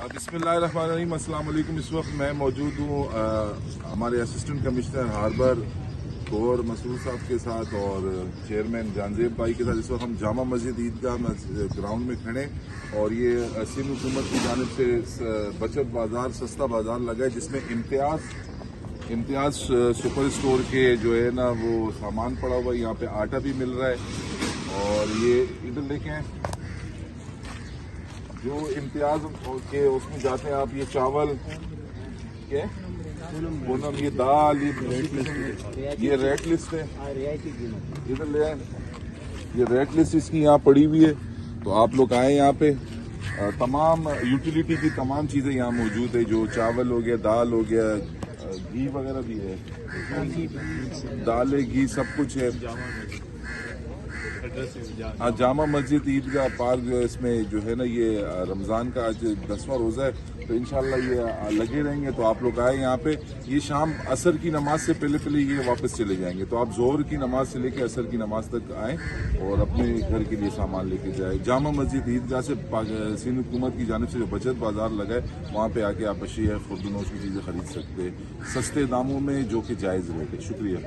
बिस्मिल्लाहिर्रहमानिर्रहीम, अस्सलाम वालेकुम। इस वक्त मैं मौजूद हूँ हमारे असिस्टेंट कमिश्नर हार्बर गौर मसूद साहब के साथ और चेयरमैन जानजेब भाई के साथ। इस वक्त हम जामा मस्जिद ईदगाह ग्राउंड में खड़े और ये सिंध हुकूमत की जानिब से बचत बाज़ार सस्ता बाज़ार लगा है, जिसमें इम्तियाज़ सुपर स्टोर के जो है ना वो सामान पड़ा हुआ है। यहाँ पे आटा भी मिल रहा है और ये इधर देखें जो इम्तियाज के उसमें जाते हैं आप, ये चावल क्या पूनम, ये दाल, ये रेट लिस्ट है, इधर ले आए, ये रेट लिस्ट इसकी यहाँ पड़ी हुई है। तो आप लोग आए यहाँ पे, तमाम यूटिलिटी की तमाम चीज़ें यहाँ मौजूद है। जो चावल हो गया, दाल हो गया, घी वगैरह भी है, दाल है, घी, सब कुछ है। हाँ, जामा मस्जिद ईदगाह पार्क जो है, इसमें जो है ना ये रमज़ान का आज 10वां रोज़ा है, तो इंशाल्लाह ये लगे रहेंगे। तो आप लोग आए यहाँ पे, ये शाम असर की नमाज से पहले ये वापस चले जाएंगे। तो आप जोहर की नमाज से लेके असर की नमाज तक आएँ और अपने घर के लिए सामान लेके जाए। जामा मस्जिद ईदगाह से सिंध हुकूमत की जानिब से जो बचत बाज़ार लगा है, वहाँ पे आके आप अशिया खुर्दनोश की चीज़ें खरीद सकते हैं सस्ते दामों में, जो कि जायज़ रेट है। शुक्रिया।